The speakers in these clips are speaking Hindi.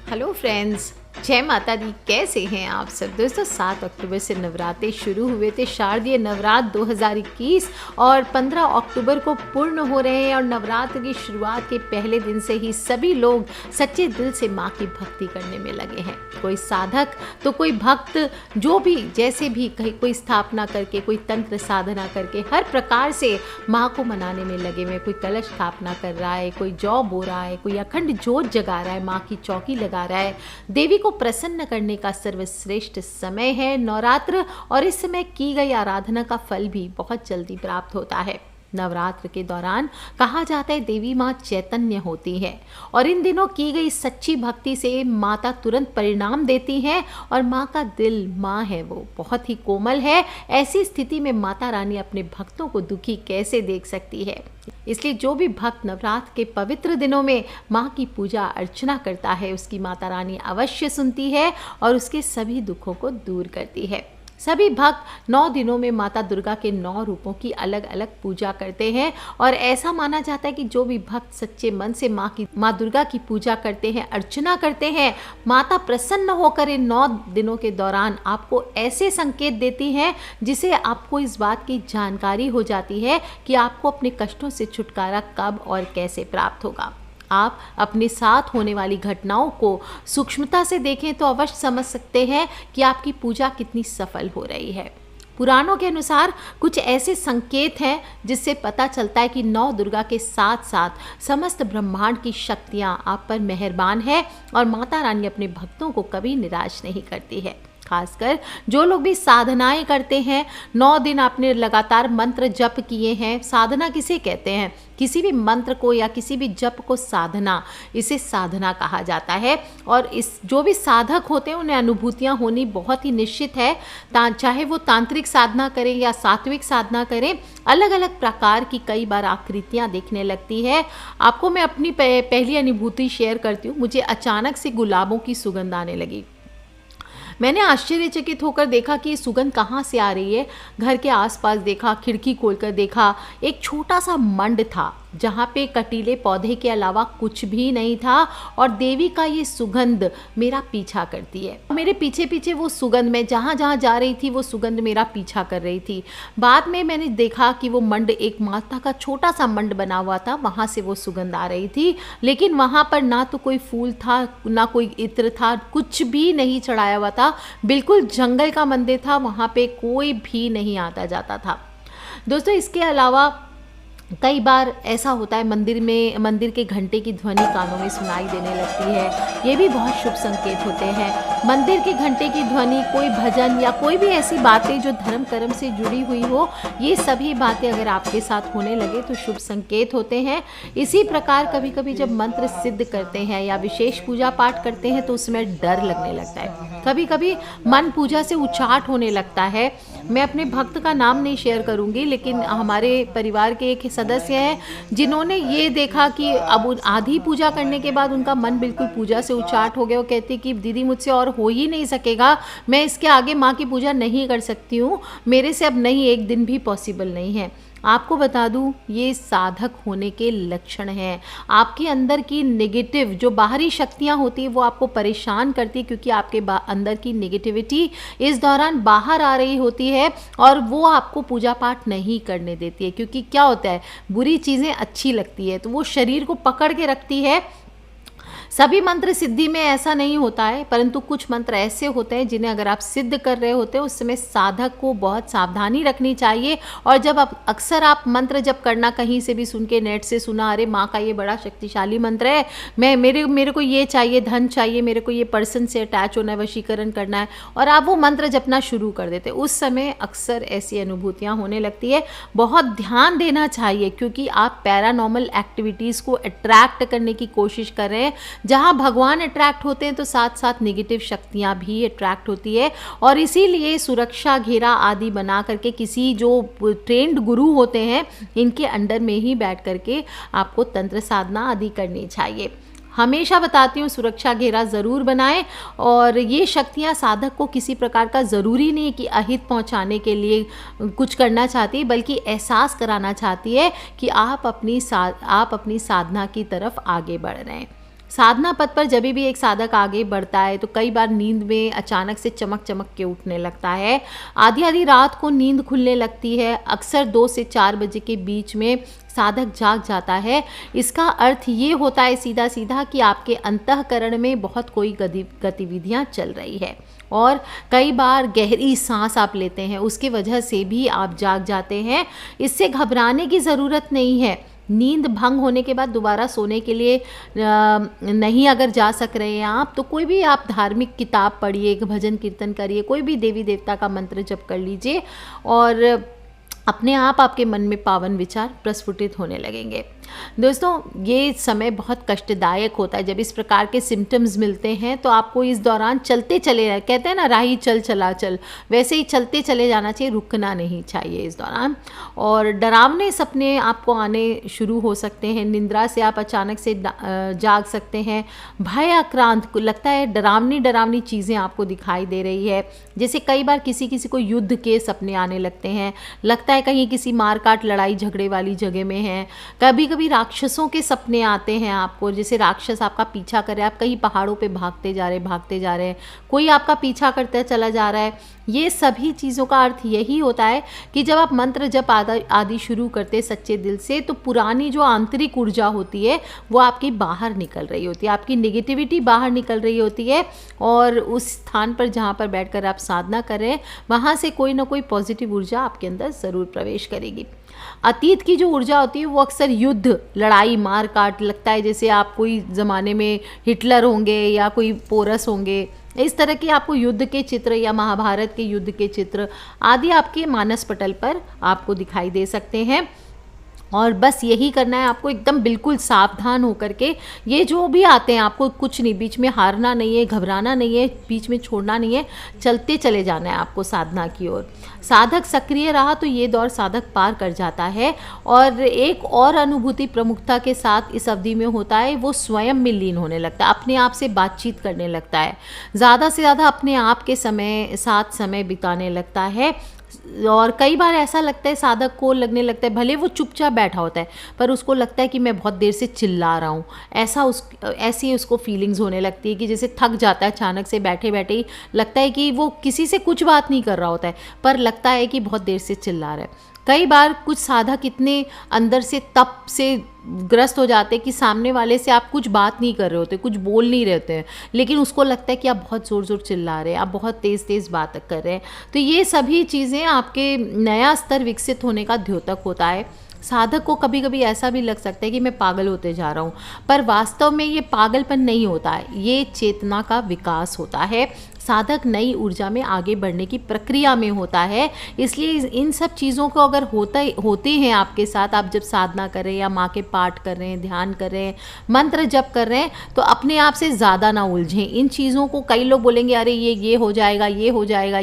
हेलो फ्रेंड्स, जय माता दी। कैसे हैं आप सब दोस्तों। 7 अक्टूबर से नवरात्रे शुरू हुए थे, शारदीय नवरात्र 2021, और 15 अक्टूबर को पूर्ण हो रहे हैं। और नवरात्र की शुरुआत के पहले दिन से ही सभी लोग सच्चे दिल से माँ की भक्ति करने में लगे हैं। कोई साधक तो कोई भक्त, जो भी जैसे भी कहीं कोई स्थापना करके, कोई तंत्र साधना करके हर प्रकार से माँ को मनाने में लगे हुए। कोई कलश स्थापना कर रहा है, कोई जौ बो रहा है, कोई अखंड जोत जगा रहा है, माँ की चौकी लगा रहा है। देवी को प्रसन्न करने का सर्वश्रेष्ठ समय है नवरात्र, और इस समय की गई आराधना का फल भी बहुत जल्दी प्राप्त होता है। नवरात्र के दौरान कहा जाता है देवी माँ चैतन्य होती है, और इन दिनों की गई सच्ची भक्ति से माता तुरंत परिणाम देती है। और माँ का दिल, माँ है वो बहुत ही कोमल है। ऐसी स्थिति में माता रानी अपने भक्तों को दुखी कैसे देख सकती है। इसलिए जो भी भक्त नवरात्र के पवित्र दिनों में माँ की पूजा अर्चना करता है, उसकी माता रानी अवश्य सुनती है और उसके सभी दुखों को दूर करती है। सभी भक्त 9 दिनों में माता दुर्गा के 9 रूपों की अलग अलग पूजा करते हैं, और ऐसा माना जाता है कि जो भी भक्त सच्चे मन से माँ दुर्गा की पूजा करते हैं, अर्चना करते हैं, माता प्रसन्न होकर इन 9 दिनों के दौरान आपको ऐसे संकेत देती हैं जिसे आपको इस बात की जानकारी हो जाती है कि आपको अपने कष्टों से छुटकारा कब और कैसे प्राप्त होगा। आप अपने साथ होने वाली घटनाओं को सूक्ष्मता से देखें तो अवश्य समझ सकते हैं कि आपकी पूजा कितनी सफल हो रही है। पुराणों के अनुसार कुछ ऐसे संकेत हैं जिससे पता चलता है कि 9 दुर्गा के साथ साथ समस्त ब्रह्मांड की शक्तियाँ आप पर मेहरबान है, और माता रानी अपने भक्तों को कभी निराश नहीं करती है। खासकर जो लोग भी साधनाएं करते हैं, 9 दिन आपने लगातार मंत्र जप किए हैं। साधना किसे कहते हैं? किसी भी मंत्र को या किसी भी जप को साधना, इसे साधना कहा जाता है। और इस जो भी साधक होते हैं उन्हें अनुभूतियाँ होनी बहुत ही निश्चित है। चाहे वो तांत्रिक साधना करें या सात्विक साधना करें, अलग अलग प्रकार की कई बार आकृतियाँ देखने लगती है। आपको मैं अपनी पहली अनुभूति शेयर करती हूँ। मुझे अचानक से गुलाबों की सुगंध आने लगी। मैंने आश्चर्यचकित होकर देखा कि ये सुगंध कहाँ से आ रही है। घर के आसपास देखा, खिड़की खोलकर देखा, एक छोटा सा मंड था जहाँ पे कटीले पौधे के अलावा कुछ भी नहीं था, और देवी का ये सुगंध मेरा पीछा करती है। मेरे पीछे पीछे वो सुगंध, मैं जहाँ जहाँ जा रही थी वो सुगंध मेरा पीछा कर रही थी। बाद में मैंने देखा कि वो मंड एक माता का छोटा सा मंड बना हुआ था, वहाँ से वो सुगंध आ रही थी। लेकिन वहाँ पर ना तो कोई फूल था, ना कोई इत्र था, कुछ भी नहीं चढ़ाया हुआ था। बिल्कुल जंगल का मंदिर था, वहाँ पे कोई भी नहीं आता जाता था। दोस्तों, इसके अलावा कई बार ऐसा होता है मंदिर के घंटे की ध्वनि कानों में सुनाई देने लगती है। ये भी बहुत शुभ संकेत होते हैं। मंदिर के घंटे की ध्वनि, कोई भजन या कोई भी ऐसी बातें जो धर्म कर्म से जुड़ी हुई हो, ये सभी बातें अगर आपके साथ होने लगे तो शुभ संकेत होते हैं। इसी प्रकार कभी कभी जब मंत्र सिद्ध करते हैं या विशेष पूजा पाठ करते हैं तो उसमें डर लगने लगता है। कभी कभी मन पूजा से उचाट होने लगता है। मैं अपने भक्त का नाम नहीं शेयर करूंगी, लेकिन हमारे परिवार के एक सदस्य हैं जिन्होंने ये देखा कि अब आधी पूजा करने के बाद उनका मन बिल्कुल पूजा से उचाट हो गया। वो कहती कि दीदी मुझसे और हो ही नहीं सकेगा, मैं इसके आगे माँ की पूजा नहीं कर सकती हूँ, मेरे से अब नहीं, एक दिन भी पॉसिबल नहीं है। आपको बता दूं, ये साधक होने के लक्षण हैं। आपके अंदर की नेगेटिव जो बाहरी शक्तियां होती है वो आपको परेशान करती है, क्योंकि आपके अंदर की नेगेटिविटी इस दौरान बाहर आ रही होती है, और वो आपको पूजा पाठ नहीं करने देती है। क्योंकि क्या होता है, बुरी चीज़ें अच्छी लगती है तो वो शरीर को पकड़ के रखती है। सभी मंत्र सिद्धि में ऐसा नहीं होता है, परंतु कुछ मंत्र ऐसे होते हैं जिन्हें अगर आप सिद्ध कर रहे होते हो उस समय साधक को बहुत सावधानी रखनी चाहिए। और जब अक्सर आप मंत्र जब करना, कहीं से भी सुन के, नेट से सुना, अरे माँ का ये बड़ा शक्तिशाली मंत्र है, मेरे को ये चाहिए, धन चाहिए, मेरे को ये पर्सन से अटैच होना है, वशीकरण करना है, और आप वो मंत्र जपना शुरू कर देते, उस समय अक्सर ऐसी अनुभूतियाँ होने लगती है। बहुत ध्यान देना चाहिए, क्योंकि आप पैरानॉर्मल एक्टिविटीज़ को अट्रैक्ट करने की कोशिश कर रहे हैं। जहाँ भगवान अट्रैक्ट होते हैं तो साथ साथ नेगेटिव शक्तियाँ भी अट्रैक्ट होती है, और इसीलिए सुरक्षा घेरा आदि बना करके किसी जो ट्रेंड गुरु होते हैं इनके अंडर में ही बैठ करके आपको तंत्र साधना आदि करनी चाहिए। हमेशा बताती हूँ, सुरक्षा घेरा ज़रूर बनाएं। और ये शक्तियाँ साधक को किसी प्रकार का ज़रूरी नहीं कि अहित पहुँचाने के लिए कुछ करना चाहती है, बल्कि एहसास कराना चाहती है कि आप अपनी साधना की तरफ आगे बढ़ रहे हैं। साधना पथ पर जब भी एक साधक आगे बढ़ता है तो कई बार नींद में अचानक से चमक चमक के उठने लगता है। आधी आधी रात को नींद खुलने लगती है। अक्सर 2 से 4 बजे के बीच में साधक जाग जाता है। इसका अर्थ ये होता है सीधा सीधा कि आपके अंतःकरण में बहुत कोई गतिविधियाँ चल रही है। और कई बार गहरी सांस आप लेते हैं, उसकी वजह से भी आप जाग जाते हैं। इससे घबराने की ज़रूरत नहीं है। नींद भंग होने के बाद दोबारा सोने के लिए नहीं अगर जा सक रहे हैं आप, तो कोई भी आप धार्मिक किताब पढ़िए, भजन कीर्तन करिए, कोई भी देवी देवता का मंत्र जप कर लीजिए और अपने आप आपके मन में पावन विचार प्रस्फुटित होने लगेंगे। दोस्तों, ये समय बहुत कष्टदायक होता है। जब इस प्रकार के सिम्टम्स मिलते हैं तो आपको इस दौरान चलते चले जाए, कहते हैं ना राही चल चला चल, वैसे ही चलते चले जाना चाहिए, रुकना नहीं चाहिए इस दौरान। और डरावने सपने आपको आने शुरू हो सकते हैं। निंद्रा से आप अचानक से जाग सकते हैं। भय आक्रांत को लगता है, डरावनी डरावनी चीज़ें आपको दिखाई दे रही है। जैसे कई बार किसी किसी को युद्ध के सपने आने लगते हैं, लगता है कहीं किसी मारकाट लड़ाई झगड़े वाली जगह में है। कभी कभी राक्षसों के सपने आते हैं आपको, जैसे राक्षस आपका पीछा कर रहे हैं, आप कहीं पहाड़ों पे भागते जा रहे हैं, कोई आपका पीछा करते चला जा रहा है। ये सभी चीज़ों का अर्थ यही होता है कि जब आप मंत्र जप आदि शुरू करते सच्चे दिल से, तो पुरानी जो आंतरिक ऊर्जा होती है वो आपकी बाहर निकल रही होती है, आपकी नेगेटिविटी बाहर निकल रही होती है। और उस स्थान पर जहाँ पर बैठकर आप साधना कर रहे हैं, वहाँ से कोई ना कोई पॉजिटिव ऊर्जा आपके अंदर ज़रूर प्रवेश करेगी। अतीत की जो ऊर्जा होती है वो अक्सर युद्ध, लड़ाई, मार काट, लगता है जैसे आप कोई ज़माने में हिटलर होंगे या कोई पोरस होंगे। इस तरह के आपको युद्ध के चित्र या महाभारत के युद्ध के चित्र आदि आपके मानस पटल पर आपको दिखाई दे सकते हैं। और बस यही करना है आपको, एकदम बिल्कुल सावधान होकर के। ये जो भी आते हैं आपको कुछ नहीं, बीच में हारना नहीं है, घबराना नहीं है, बीच में छोड़ना नहीं है, चलते चले जाना है आपको साधना की ओर। साधक सक्रिय रहा तो ये दौर साधक पार कर जाता है। और एक और अनुभूति प्रमुखता के साथ इस अवधि में होता है, वो स्वयं में लीन होने लगता है, अपने आप से बातचीत करने लगता है, ज़्यादा से ज़्यादा अपने आप के साथ समय बिताने लगता है। और कई बार ऐसा लगता है साधक को, लगने लगता है भले वो चुपचाप बैठा होता है पर उसको लगता है कि मैं बहुत देर से चिल्ला रहा हूँ। ऐसी उसको फीलिंग्स होने लगती है कि जैसे थक जाता है अचानक से, बैठे बैठे ही लगता है कि वो किसी से कुछ बात नहीं कर रहा होता है पर लगता है कि बहुत देर से चिल्ला रहा है। कई बार कुछ साधक इतने अंदर से तप से ग्रस्त हो जाते हैं कि सामने वाले से आप कुछ बात नहीं कर रहे होते, कुछ बोल नहीं रहे होते हैं, लेकिन उसको लगता है कि आप बहुत ज़ोर ज़ोर चिल्ला रहे हैं, आप बहुत तेज़ तेज़ बात कर रहे हैं। तो ये सभी चीज़ें आपके नया स्तर विकसित होने का द्योतक होता है। साधक को कभी कभी ऐसा भी लग सकता है कि मैं पागल होते जा रहा हूँ, पर वास्तव में ये पागलपन नहीं होता है, ये चेतना का विकास होता है। साधक नई ऊर्जा में आगे बढ़ने की प्रक्रिया में होता है। इसलिए इन सब चीज़ों को अगर होते हैं आपके साथ, आप जब साधना कर रहे हैं या माँ के पाठ कर रहे हैं, ध्यान कर रहे हैं, मंत्र जप कर रहे हैं, तो अपने आप से ज़्यादा ना उलझें इन चीज़ों को। कई लोग बोलेंगे अरे ये हो जाएगा, ये हो जाएगा,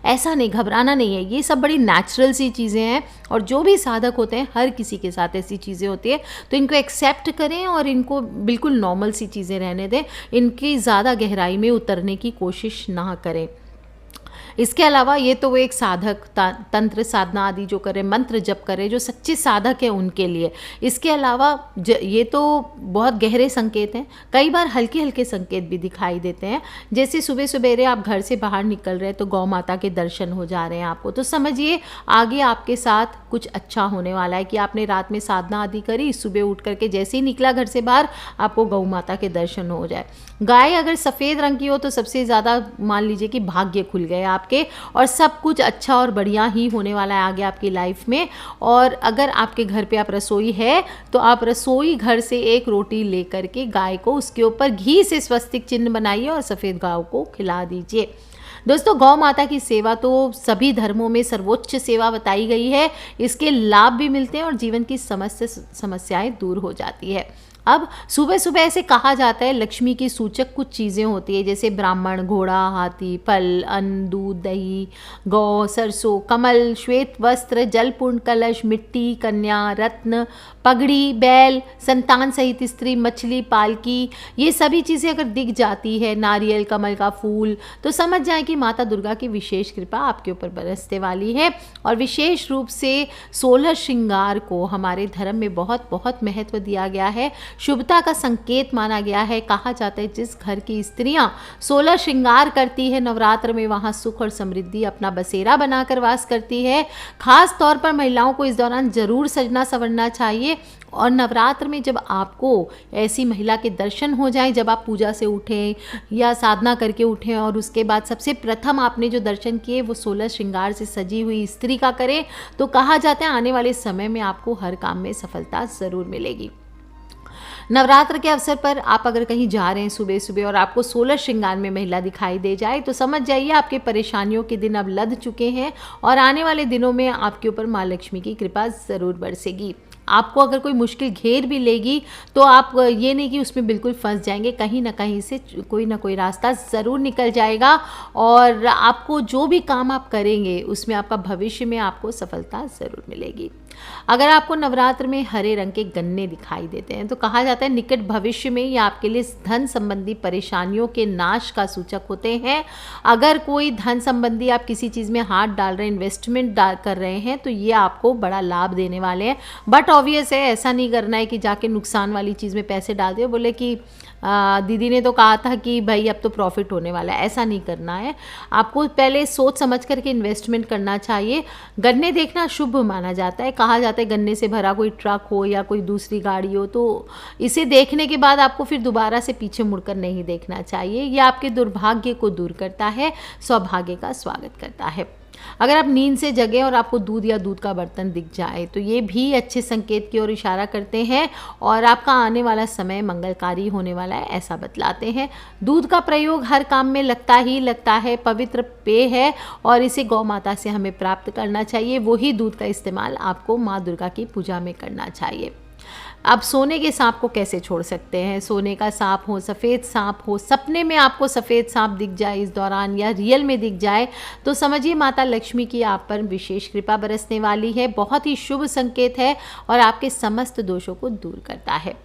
ऐसा नहीं, घबराना नहीं है। ये सब बड़ी नेचुरल सी चीज़ें हैं और जो भी साधक होते हैं हर किसी के साथ ऐसी चीज़ें होती है, तो इनको एक्सेप्ट करें और इनको बिल्कुल नॉर्मल सी चीज़ें रहने दें, इनकी ज़्यादा गहराई में उतरने की कोशिश ना करें। इसके अलावा ये तो वो एक साधक तंत्र साधना आदि जो करे, मंत्र जप करे, जो सच्चे साधक है उनके लिए। इसके अलावा ये तो बहुत गहरे संकेत हैं, कई बार हल्के हल्के संकेत भी दिखाई देते हैं। जैसे सुबह सवेरे आप घर से बाहर निकल रहे हैं तो गौ माता के दर्शन हो जा रहे हैं आपको, तो समझिए आगे आपके साथ कुछ अच्छा होने वाला है कि आपने रात में साधना आदि करी, सुबह उठ करके जैसे ही निकला घर से बाहर आपको गौ माता के दर्शन हो जाए। गाय अगर सफ़ेद रंग की हो तो सबसे ज़्यादा मान लीजिए कि भाग्य खुल गए आपके और सब कुछ अच्छा और बढ़िया ही होने वाला है आगे आपकी लाइफ में। और अगर आपके घर पे आप रसोई है तो आप रसोई घर से एक रोटी ले करके गाय को उसके ऊपर घी से स्वस्तिक चिन्ह बनाइए और सफ़ेद गाय को खिला दीजिए। दोस्तों, गौ माता की सेवा तो सभी धर्मों में सर्वोच्च सेवा बताई गई है। इसके लाभ भी मिलते हैं और जीवन की समस्त समस्याएं दूर हो जाती है। अब सुबह सुबह ऐसे कहा जाता है लक्ष्मी की सूचक कुछ चीज़ें होती है, जैसे ब्राह्मण, घोड़ा, हाथी, फल, अन्न, दूध, दही, गौ, सरसों, कमल, श्वेत वस्त्र, जलपूर्ण कलश, मिट्टी, कन्या, रत्न, पगड़ी, बैल, संतान सहित स्त्री, मछली, पालकी, ये सभी चीज़ें अगर दिख जाती है, नारियल, कमल का फूल, तो समझ जाएं कि माता दुर्गा की विशेष कृपा आपके ऊपर बरसने वाली है। और विशेष रूप से 16 श्रृंगार को हमारे धर्म में बहुत बहुत महत्व दिया गया है। शुभता का संकेत माना गया है। कहा जाता है जिस घर की स्त्रियां 16 श्रृंगार करती है नवरात्र में, वहां सुख और समृद्धि अपना बसेरा बनाकर वास करती है। खास तौर पर महिलाओं को इस दौरान जरूर सजना संवरना चाहिए। और नवरात्र में जब आपको ऐसी महिला के दर्शन हो जाएं, जब आप पूजा से उठें या साधना करके उठें और उसके बाद सबसे प्रथम आपने जो दर्शन किए वो 16 श्रृंगार से सजी हुई स्त्री का करें, तो कहा जाता है आने वाले समय में आपको हर काम में सफलता ज़रूर मिलेगी। नवरात्र के अवसर पर आप अगर कहीं जा रहे हैं सुबह सुबह और आपको 16 श्रृंगार में महिला दिखाई दे जाए, तो समझ जाइए आपके परेशानियों के दिन अब लद चुके हैं और आने वाले दिनों में आपके ऊपर माँ लक्ष्मी की कृपा ज़रूर बरसेगी। आपको अगर कोई मुश्किल घेर भी लेगी तो आप ये नहीं कि उसमें बिल्कुल फंस जाएंगे, कहीं ना कहीं से कोई ना कोई रास्ता ज़रूर निकल जाएगा और आपको जो भी काम आप करेंगे उसमें आपका भविष्य में आपको सफलता ज़रूर मिलेगी। अगर आपको नवरात्र में हरे रंग के गन्ने दिखाई देते हैं तो कहा जाता है निकट भविष्य में ये आपके लिए धन संबंधी परेशानियों के नाश का सूचक होते हैं। अगर कोई धन संबंधी आप किसी चीज़ में हाथ डाल रहे हैं, इन्वेस्टमेंट कर रहे हैं, तो ये आपको बड़ा लाभ देने वाले हैं। बट ऑब्वियस है ऐसा नहीं करना है कि जाके नुकसान वाली चीज़ में पैसे डाल दिए, बोले कि दीदी ने तो कहा था कि भाई अब तो प्रॉफिट होने वाला है, ऐसा नहीं करना है। आपको पहले सोच समझ करके इन्वेस्टमेंट करना चाहिए। गन्ने देखना शुभ माना जाता है। कहा जाता है गन्ने से भरा कोई ट्रक हो या कोई दूसरी गाड़ी हो तो इसे देखने के बाद आपको फिर दोबारा से पीछे मुड़कर नहीं देखना चाहिए। यह आपके दुर्भाग्य को दूर करता है, सौभाग्य का स्वागत करता है। अगर आप नींद से जगे और आपको दूध या दूध का बर्तन दिख जाए तो ये भी अच्छे संकेत की ओर इशारा करते हैं और आपका आने वाला समय मंगलकारी होने वाला है, ऐसा बतलाते हैं। दूध का प्रयोग हर काम में लगता है। पवित्र पेय है और इसे गौ माता से हमें प्राप्त करना चाहिए। वही दूध का इस्तेमाल आपको माँ दुर्गा की पूजा में करना चाहिए। अब सोने के सांप को कैसे छोड़ सकते हैं? सोने का सांप हो, सफ़ेद सांप हो, सपने में आपको सफ़ेद सांप दिख जाए इस दौरान या रियल में दिख जाए तो समझिए माता लक्ष्मी की आप पर विशेष कृपा बरसने वाली है। बहुत ही शुभ संकेत है और आपके समस्त दोषों को दूर करता है।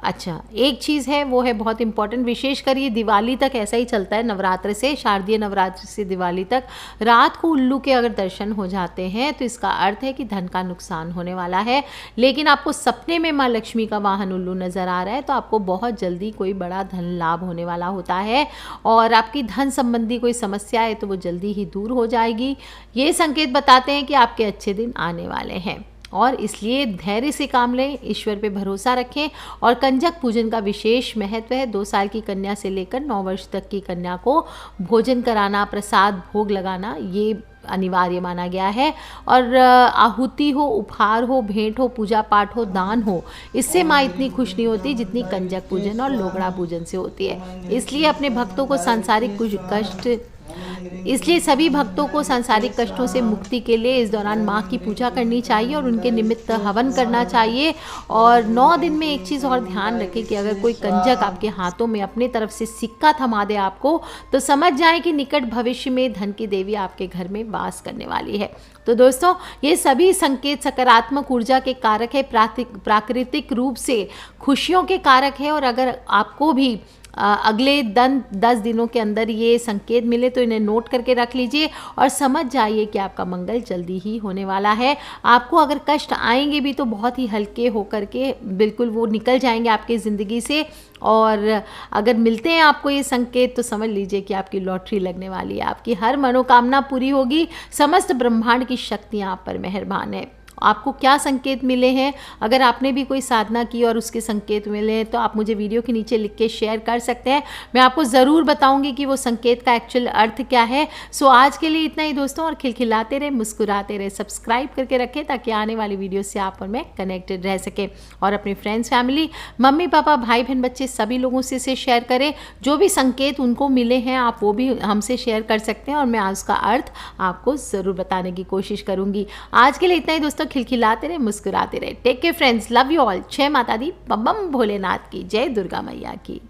अच्छा, एक चीज़ है वो है बहुत इंपॉर्टेंट, विशेषकर ये दिवाली तक ऐसा ही चलता है। नवरात्र से, शारदीय नवरात्र से दिवाली तक रात को उल्लू के अगर दर्शन हो जाते हैं तो इसका अर्थ है कि धन का नुकसान होने वाला है। लेकिन आपको सपने में माँ लक्ष्मी का वाहन उल्लू नज़र आ रहा है तो आपको बहुत जल्दी कोई बड़ा धन लाभ होने वाला होता है और आपकी धन संबंधी कोई समस्या है तो वो जल्दी ही दूर हो जाएगी। ये संकेत बताते हैं कि आपके अच्छे दिन आने वाले हैं और इसलिए धैर्य से काम लें, ईश्वर पे भरोसा रखें। और कंजक पूजन का विशेष महत्व है। 2 साल की कन्या से लेकर 9 वर्ष तक की कन्या को भोजन कराना, प्रसाद भोग लगाना ये अनिवार्य माना गया है। और आहुति हो, उपहार हो, भेंट हो, पूजा पाठ हो, दान हो, इससे माँ इतनी खुश नहीं होती जितनी कंजक पूजन और लोगड़ा पूजन से होती है। इसलिए अपने भक्तों को सांसारिक कुछ कष्ट इसलिए सभी भक्तों को सांसारिक कष्टों से मुक्ति के लिए इस दौरान माँ की पूजा करनी चाहिए और उनके निमित्त हवन करना चाहिए। और 9 दिन में एक चीज़ और ध्यान रखें कि अगर कोई कंजक आपके हाथों में अपने तरफ से सिक्का थमा दे आपको तो समझ जाएं कि निकट भविष्य में धन की देवी आपके घर में वास करने वाली है। तो दोस्तों ये सभी संकेत सकारात्मक ऊर्जा के कारक है, प्राकृतिक रूप से खुशियों के कारक है। और अगर आपको भी अगले 10 दिनों के अंदर ये संकेत मिले तो इन्हें नोट करके रख लीजिए और समझ जाइए कि आपका मंगल जल्दी ही होने वाला है। आपको अगर कष्ट आएंगे भी तो बहुत ही हल्के होकर के बिल्कुल वो निकल जाएंगे आपकी ज़िंदगी से। और अगर मिलते हैं आपको ये संकेत तो समझ लीजिए कि आपकी लॉटरी लगने वाली है, आपकी हर मनोकामना पूरी होगी। समस्त ब्रह्मांड की शक्तियाँ आप पर मेहरबान है। आपको क्या संकेत मिले हैं? अगर आपने भी कोई साधना की और उसके संकेत मिले हैं तो आप मुझे वीडियो के नीचे लिख के शेयर कर सकते हैं। मैं आपको ज़रूर बताऊंगी कि वो संकेत का एक्चुअल अर्थ क्या है। सो आज के लिए इतना ही दोस्तों, और खिलखिलाते रहे, मुस्कुराते रहे, सब्सक्राइब करके रखें ताकि आने वाली वीडियो से आप और मैं कनेक्टेड रह सकें। और अपने फ्रेंड्स, फैमिली, मम्मी पापा, भाई बहन, बच्चे सभी लोगों से इसे शेयर करें। जो भी संकेत उनको मिले हैं आप वो भी हमसे शेयर कर सकते हैं और मैं उसका अर्थ आपको ज़रूर बताने की कोशिश करूँगी। आज के लिए इतना ही दोस्तों, खिलखिलाते रहे, मुस्कुराते रहे। Take care friends, love you all. जय माता दी, बम बम भोलेनाथ की जय, दुर्गा मैया की।